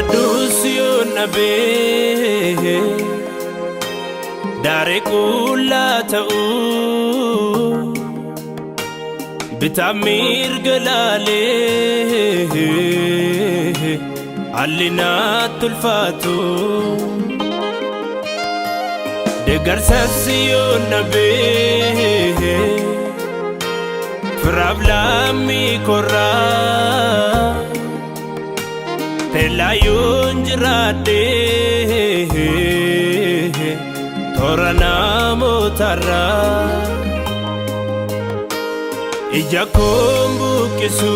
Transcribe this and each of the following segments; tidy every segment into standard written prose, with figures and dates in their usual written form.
Nadoo siyo nabe Dare kula ta'u Bitamir galale Allina tulfatu Degar sasiyo nabe Frabla mi korra Pelayun jirade Torana motara Ija kombu kisu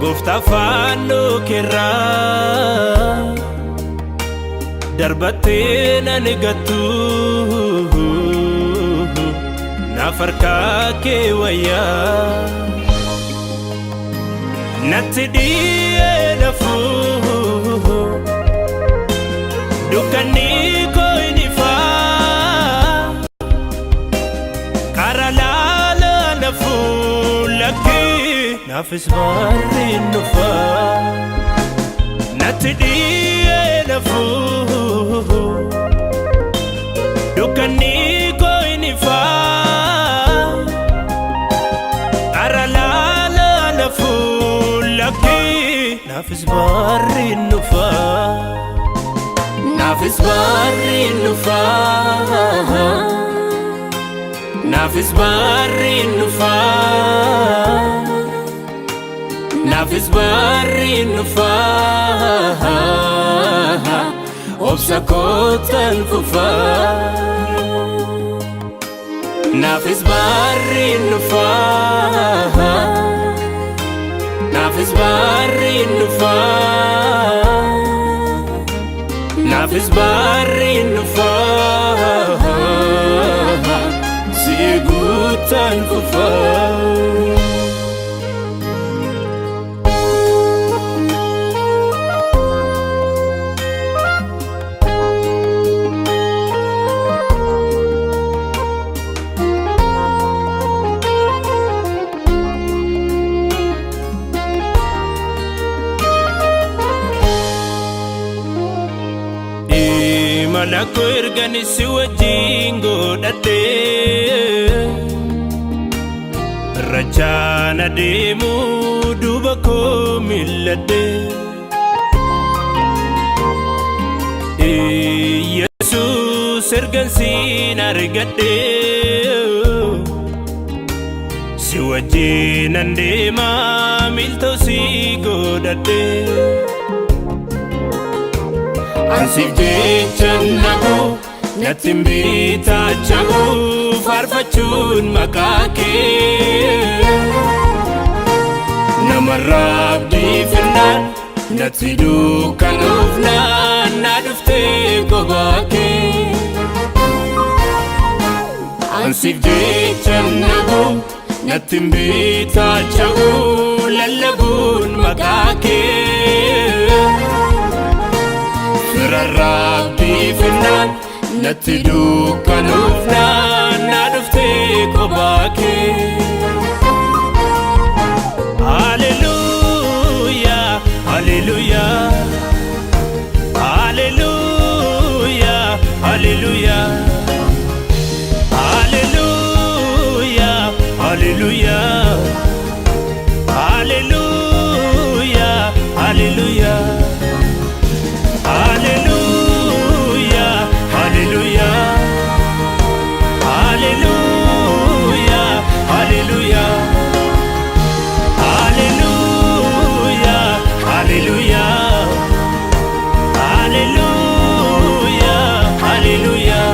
Gofta fano kera Darbate na negatu Nafarka ke waya Natti dhihee nafu Dukkanni koo inifa Kara laala nafu lakki Naafis barri nufa Natti dhihee nafu Dukkanni koo inifa Kara laala nafu Nafis barri nufa Nafis barri nufa Nafis barri nufa Nafis barri nufa Obsa kotan fufa Nafis barri nufa Nafis barri nufa Nafis barri nufa Sigutan fufa Malako ergani si wajingo dade Rajana demu duba ko millade Jesus ergan sin argade Si wajinan dema milto si godade Ansif jechan nagu Natin bitachahu Farfachun makake Namarab di firnan Natti dukan ufnan Nadufte kobake Ansif jechan nagu Natin bitachahu Lalabun makake Rabbi finan Natti dukan ufnan Nadufte kobake Hallelujah, hallelujah Hallelujah, hallelujah Hallelujah, hallelujah Hallelujah, hallelujah Hallelujah, hallelujah Hallelujah, hallelujah Hallelujah, hallelujah Hallelujah, hallelujah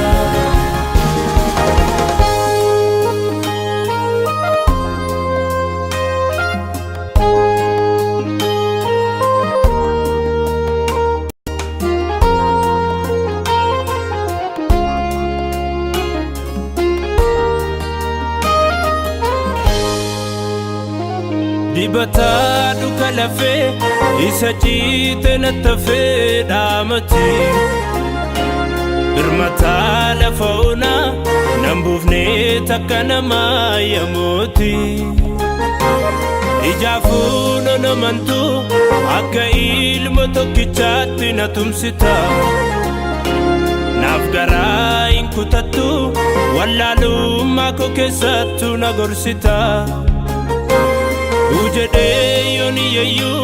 Dibata duka lafe isa jite natafe damati Birmata lafauna nambufne takana maya moti Ijaafuun namantu akka ilma tokkichaatti na tumsita. Naaf garaa hin kutattu wallaalummaa koo keessattu na gorsita. Ujedhee yooni yeyyuu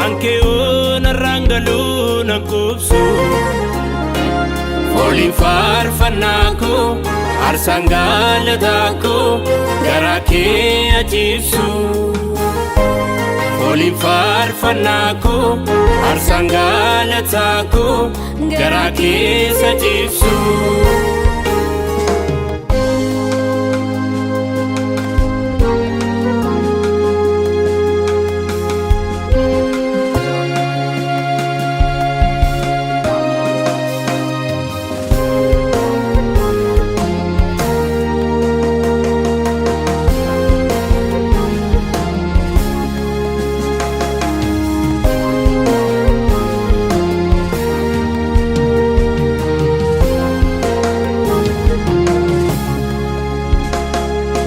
ankee oona rangaluu na qubsu. Fooliin faarfannaa koo aarsaan galataa koo garaa kee ajiibsu. Fooliin faarfannaa koo aarsaan galataa koo garaa kee ajiibsu.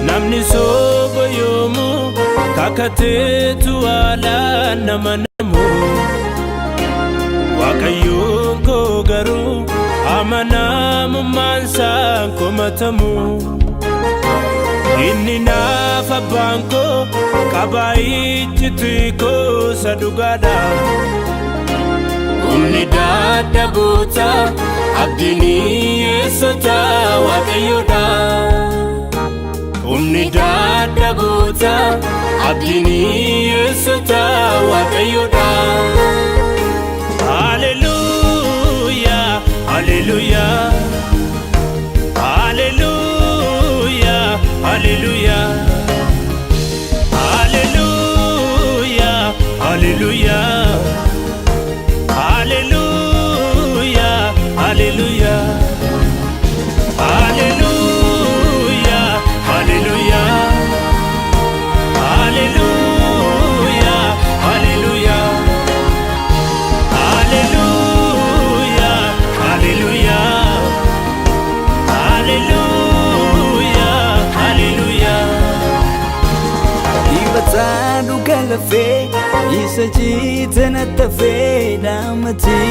Namni soba yoomu kakateetu ala nama namu. Waaqayyoon koo garuu amanamummaan isaan komatamu. Inni naaf abbaan koo qabaa ijjitii koo isa dhugaadha. Humni dadhaboota abdiin hiyyeessota Waaqayyoodha. Humni dadhaboota abdiin hiyyeessota Waaqayyoodha. Hallelujah, hallelujah, hallelujah, hallelujah, hallelujah, hallelujah, hallelujah, hallelujah, hallelujah, hallelujah, hallelujah, hallelujah, hallelujah, hallelujah, hallelujah, hallelujah. Ibatadu kalafe isa jitana tafe damati.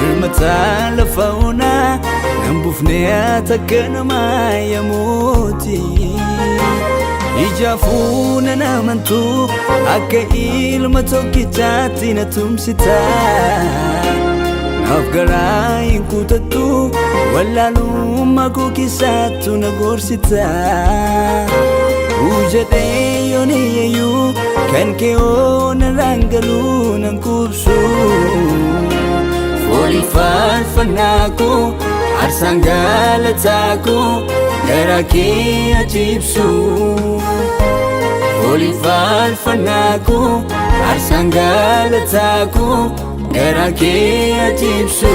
Irmata lafauna nambufne atakana maya moti. Ijaafuun namantu akka ilma tokkichaatti na tumsita. Naaf garaa hin kutattu wallaalummaa koo keessattu na gorsita. Ujedhee yooni yeyyuu kan kee oona rangaluu nan qubsu. Fooliin faarfannaa koo aarsaan galataa koo garaa kee ajiibsu. Fooliin faarfannaa koo aarsaan galataa koo garaa kee ajiibsu.